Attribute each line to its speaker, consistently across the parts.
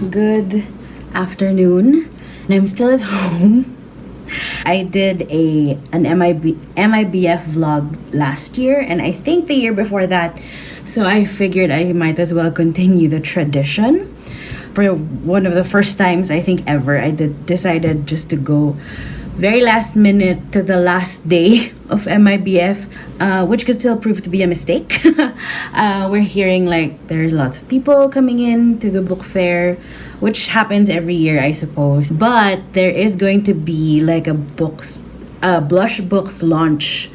Speaker 1: good afternoon. And I'm still at home. I did an MIBF vlog last year, and I think the year before that. So I figured I might as well continue the tradition. For one of the first times I think ever, I decided just to go very last minute to the last day of MIBF, which could still prove to be a mistake. We're hearing like there's lots of people coming in to the book fair, which happens every year, I suppose. But there is going to be like a Blush Books launch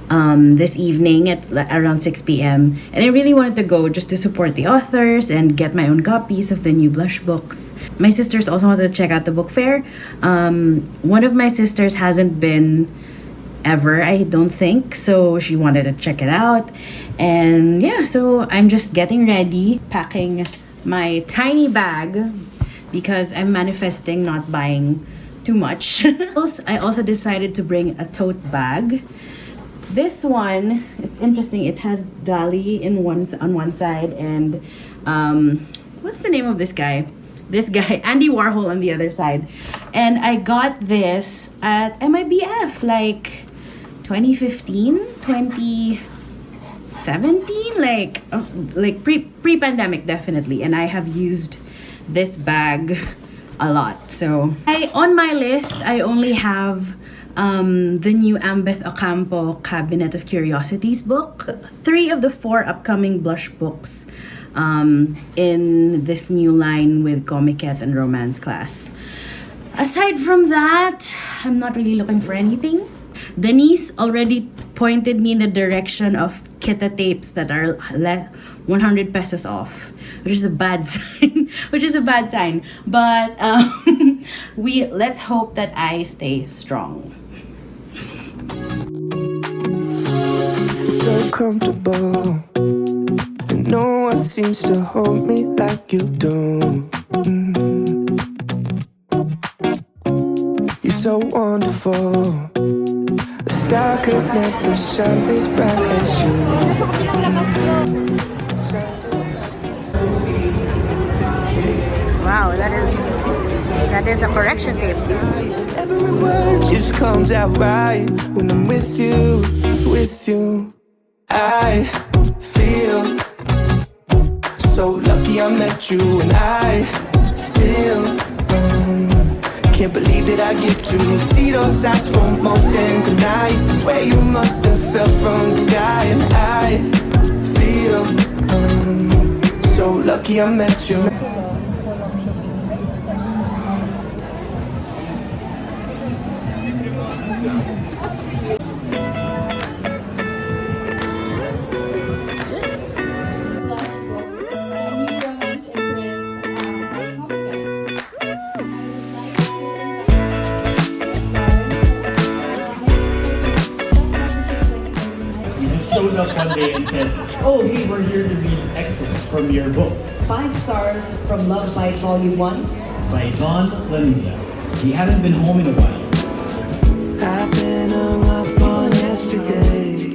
Speaker 1: this evening at around 6 p.m. And I really wanted to go just to support the authors and get my own copies of the new Blush books. My sisters also wanted to check out the book fair. One of my sisters hasn't been ever, I don't think, so she wanted to check it out. And yeah, so I'm just getting ready, packing my tiny bag because I'm manifesting not buying too much. I also decided to bring a tote bag. This one, it's interesting. It has Dali on one side and what's the name of this guy? This guy, Andy Warhol, on the other side. And I got this at MIBF like 2015, 2017, like pre-pandemic definitely. And I have used this bag a lot. So on my list, I only have the new Ambeth Ocampo Cabinet of Curiosities book. 3 of the 4 upcoming Blush books in this new line with Comiket and Romance Class. Aside from that, I'm not really looking for anything. Denise already pointed me in the direction of Kita tapes that are 100 pesos off, which is a bad sign. But let's hope that I stay strong.
Speaker 2: So comfortable, and no one seems to hold me like you do. You're so wonderful. A star could never shine as bright as you.
Speaker 1: Wow, that is a correction tape.
Speaker 2: Every word just comes out right when I'm with you, with you. I feel so lucky I met you, and I still can't believe that I get to see those eyes for more than tonight. Swear you must have fell from the sky, and I feel so lucky I met you.
Speaker 3: Showed up one day and said, "Oh, hey, we're here to read excerpts from your books."
Speaker 4: 5 stars from Love Bite Volume 1
Speaker 3: by Don Lanuza. He hadn't been home in a while.
Speaker 2: I've been hung up on yesterday.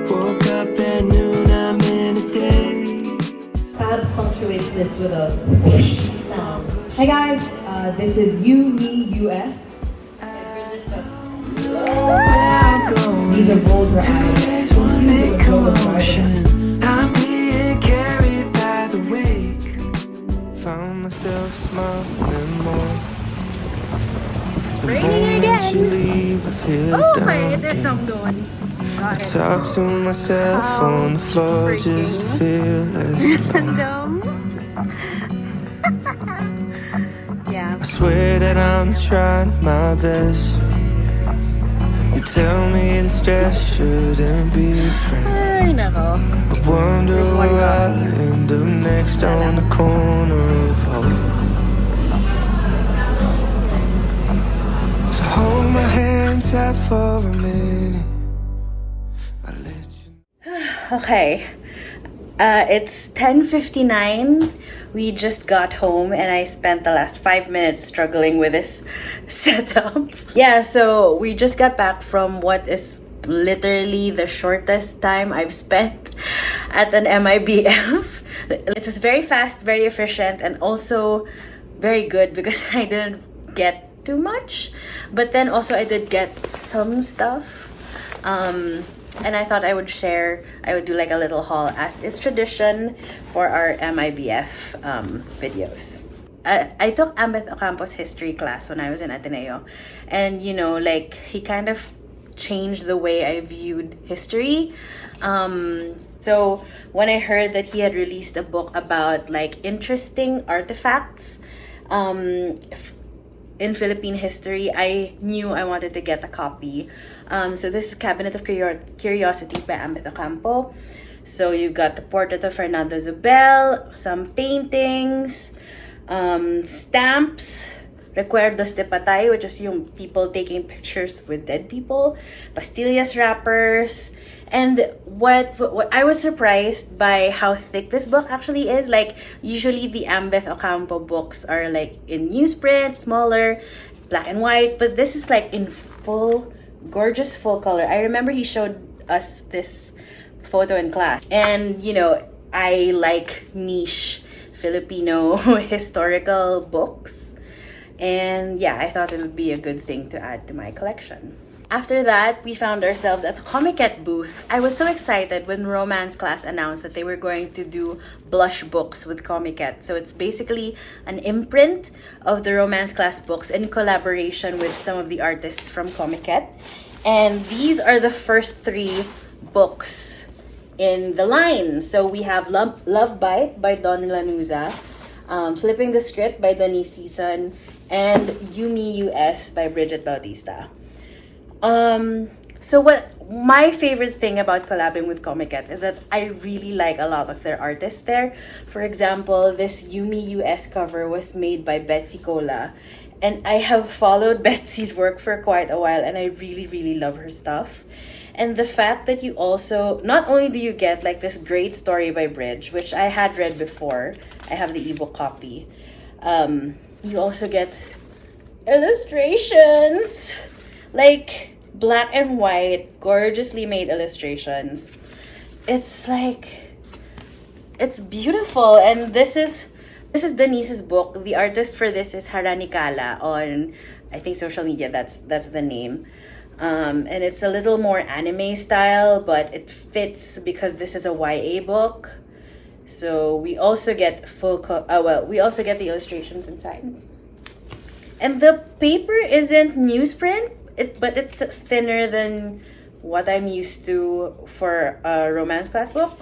Speaker 2: Woke up at noon, I'm in a daze.
Speaker 4: Fabs punctuates this with a sound. Hey guys, this is You, Me, US. These are bold rides.
Speaker 2: Today's one big commotion. I'm being carried by the wake. Found myself smiling more.
Speaker 1: It's raining again.
Speaker 2: You leave, I feel down.
Speaker 1: There's some going. Got it.
Speaker 2: Talk to myself on the floor just to feel less alone.
Speaker 1: Yeah.
Speaker 2: I swear that I'm trying my best. You tell me the stress shouldn't be a friend.
Speaker 1: Ay, nako.
Speaker 2: I wonder where I'll end up next on the corner of hope. So hold my hand tight for a minute. I'll let you.
Speaker 1: Okay. It's 10:59. We just got home and I spent the last 5 minutes struggling with this setup. Yeah, so we just got back from what is literally the shortest time I've spent at an MIBF. It was very fast, very efficient, and also very good because I didn't get too much. But then also I did get some stuff. And I thought I would do like a little haul as is tradition for our MIBF videos. I took Ambeth Ocampo's history class when I was in Ateneo. And, you know, like, he kind of changed the way I viewed history. So when I heard that he had released a book about, like, interesting artifacts in Philippine history, I knew I wanted to get a copy. So this is Cabinet of Curiosities by Ambeth Ocampo. So you've got the portrait of Fernando Zubel, some paintings, stamps, recuerdos de patay, which is yung people taking pictures with dead people, pastillas wrappers, and what I was surprised by how thick this book actually is. Like, usually the Ambeth Ocampo books are like in newsprint, smaller, black and white, but this is like in full, gorgeous full color. I remember he showed us this photo in class, and you know, I like niche Filipino historical books, and yeah, I thought it would be a good thing to add to my collection. After that, we found ourselves at the Comiket booth. I was so excited when romance class announced that they were going to do blush books with Comiket. So it's basically an imprint of the romance class books in collaboration with some of the artists from Comiket. And these are the first 3 books in the line. So we have Love Bite by Don Lanuza, Flipping the Script by Denise Season, and Yumi US by Bridget Bautista. So what my favorite thing about collabing with Comiket is that I really like a lot of their artists there. For example, this Yumi US cover was made by Betsy Cola, and I have followed Betsy's work for quite a while, and I really, really love her stuff. And the fact that you also, not only do you get like this great story by Bridge, which I had read before, I have the ebook copy, you also get illustrations, like black and white, gorgeously made illustrations. It's like, it's beautiful. And this is Denise's book. The artist for this is Harani Kala on, I think, social media. That's the name. And it's a little more anime style, but it fits because this is a YA book. So we also get we also get the illustrations inside. And the paper isn't newsprint, but it's thinner than what I'm used to for a romance class book.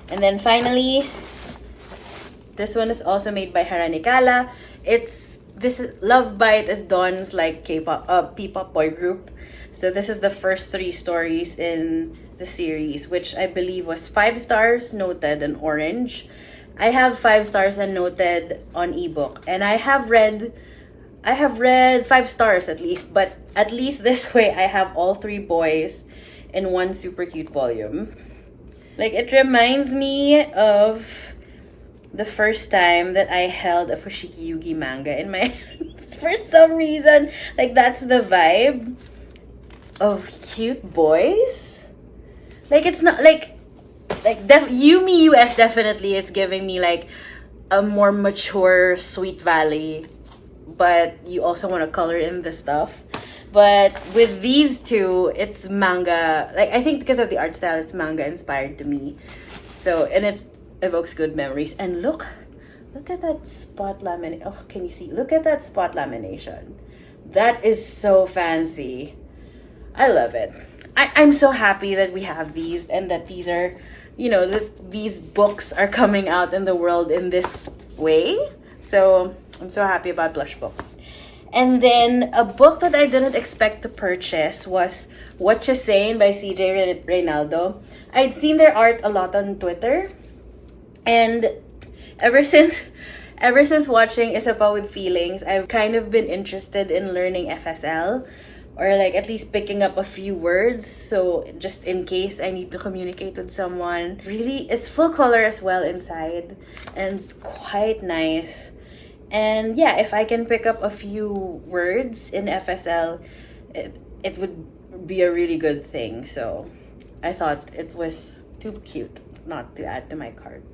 Speaker 1: And then finally, this one is also made by Harani Kala. This is Love Bite is Dawn's like K-pop P-pop boy group. So this is the first 3 stories in the series, which I believe was 5 stars noted in orange. I have 5 stars and noted on ebook, and I have read 5 stars at least, but at least this way I have all 3 boys in one super cute volume. Like, it reminds me of the first time that I held a Fushigi Yugi manga in my hands. For some reason, like, that's the vibe of cute boys. Like, it's not like Yumi US definitely is giving me like a more mature Sweet Valley, but you also want to color in the stuff. But with these 2, it's manga. Like, I think because of the art style, it's manga inspired to me. So, and it evokes good memories. And look at that spot lamination. Oh, can you see? Look at that spot lamination. That is so fancy. I love it. I'm so happy that we have these, and that these are, you know, these books are coming out in the world in this way. So I'm so happy about blush books. And then a book that I didn't expect to purchase was What You Saying by CJ Reynaldo. I'd seen their art a lot on Twitter, and ever since watching Isa Pa with Feelings, I've kind of been interested in learning FSL, or like at least picking up a few words, so just in case I need to communicate with someone. Really, it's full color as well inside, and it's quite nice. And yeah, if I can pick up a few words in FSL, it would be a really good thing. So I thought it was too cute not to add to my cart.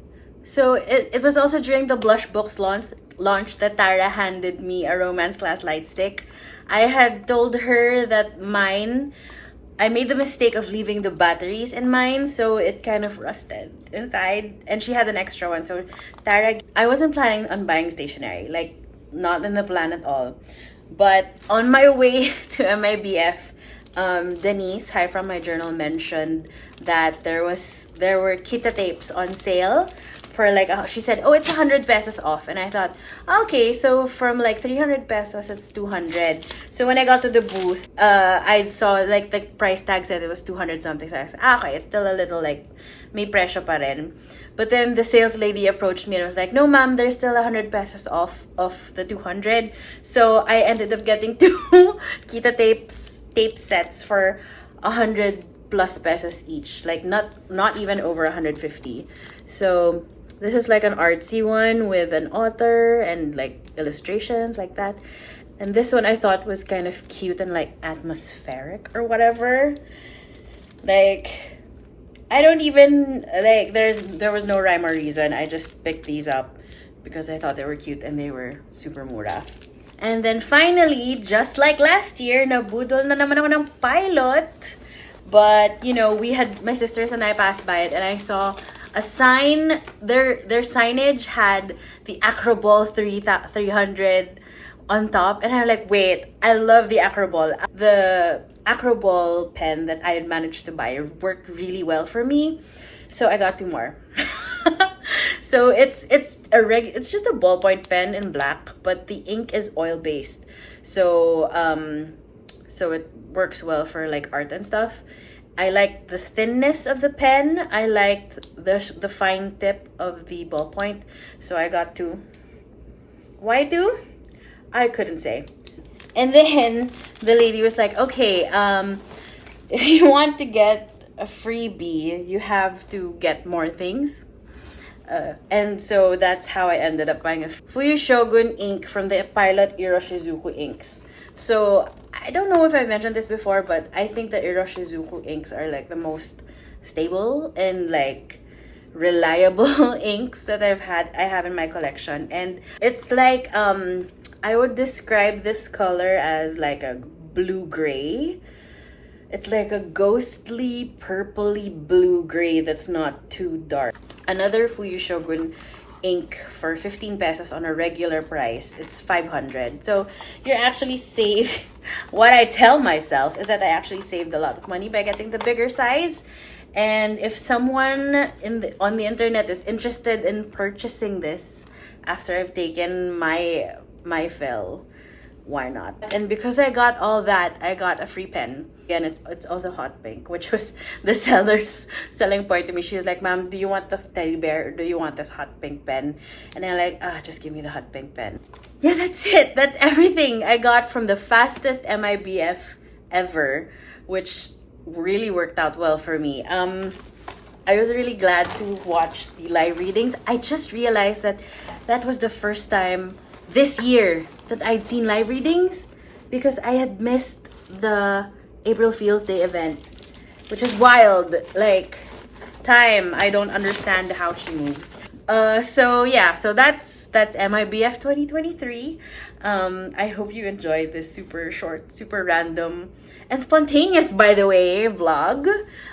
Speaker 1: So it was also during the Blush Books launch that Tara handed me a Romance Class light stick. I had told her that I made the mistake of leaving the batteries in mine, so it kind of rusted inside. And she had an extra one. So Tara, I wasn't planning on buying stationery, like not in the plan at all. But on my way to MIBF, Denise, hi from my journal, mentioned that there were Kita tapes on sale for like, she said, oh, it's 100 pesos off. And I thought, okay, so from like 300 pesos, it's 200. So when I got to the booth, I saw like the price tag said it was 200 something. So I said, okay, it's still a little like, may presyo pa rin. But then the sales lady approached me and was like, no ma'am, there's still 100 pesos off of the 200. So I ended up getting 2 Kita tape sets for 100 plus pesos each, like not even over 150. So this is like an artsy one with an author and like illustrations like that. And this one I thought was kind of cute and like atmospheric or whatever. Like, I don't even like, there was no rhyme or reason. I just picked these up because I thought they were cute and they were super mura. And then finally, just like last year, nabudol na naman ako ng pilot. But, you know, my sisters and I passed by it and I saw a sign. Their signage had the Acroball 300 on top. And I'm like, wait, I love the Acroball. The Acroball pen that I had managed to buy worked really well for me. So I got 2 more. So it's just a ballpoint pen in black, but the ink is oil based. So it works well for like art and stuff. I like the thinness of the pen. I like the fine tip of the ballpoint. So I got 2. Why 2? I couldn't say. And then the lady was like, okay, if you want to get a freebie, you have to get more things. And so that's how I ended up buying a Fuyu Shogun ink from the Pilot Iroshizuku inks. So I don't know if I mentioned this before, but I think the Iroshizuku inks are like the most stable and like reliable inks that I have in my collection. And it's like I would describe this color as like a blue-gray. It's like a ghostly, purpley blue-gray that's not too dark. Another Fuyu Shogun ink for 15 pesos on a regular price. It's 500. So you're actually saved. What I tell myself is that I actually saved a lot of money by getting the bigger size. And if someone on the internet is interested in purchasing this after I've taken my fill, why not? And because I got all that, I got a free pen. Again, it's also hot pink, which was the seller's selling point to me. She was like, ma'am, do you want the teddy bear or do you want this hot pink pen? And I'm like, just give me the hot pink pen. Yeah, that's it. That's everything I got from the fastest MIBF ever, which really worked out well for me. I was really glad to watch the live readings. I just realized that was the first time this year that I'd seen live readings because I had missed the April Fool's Day event, which is wild. Like, time, I don't understand how she moves. So that's MIBF 2023. I hope you enjoyed this super short, super random, and spontaneous, by the way, vlog.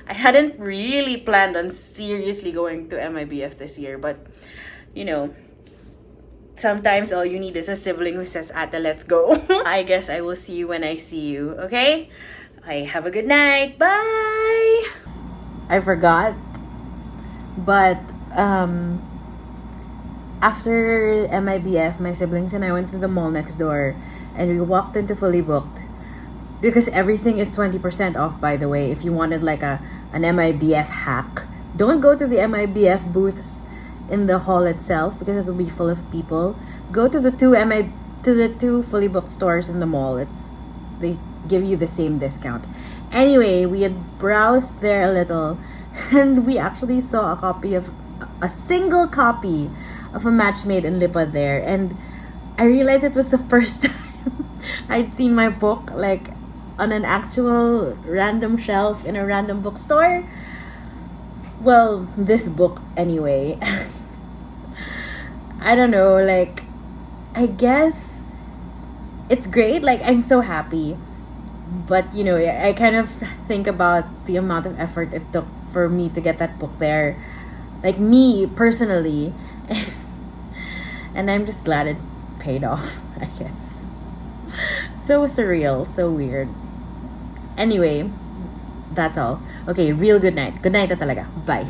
Speaker 1: I hadn't really planned on seriously going to MIBF this year, but, you know, sometimes all you need is a sibling who says, Ate, let's go. I guess I will see you when I see you, okay? Have a good night. Bye! I forgot, but after MIBF, my siblings and I went to the mall next door and we walked into Fully Booked because everything is 20% off, by the way. If you wanted like an MIBF hack, don't go to the MIBF booths in the hall itself because it will be full of people. Go to the two Fully Booked stores in the mall. They give you the same discount. Anyway, we had browsed there a little and we actually saw a single copy of A Match Made in Lipa there, and I realized it was the first time I'd seen my book like on an actual random shelf in a random bookstore. Well, this book anyway. I don't know, like, I guess it's great. Like, I'm so happy. But, you know, I kind of think about the amount of effort it took for me to get that book there. Like, me, personally. And I'm just glad it paid off, I guess. So surreal, so weird. Anyway, that's all. Okay, real good night. Good night na talaga. Bye.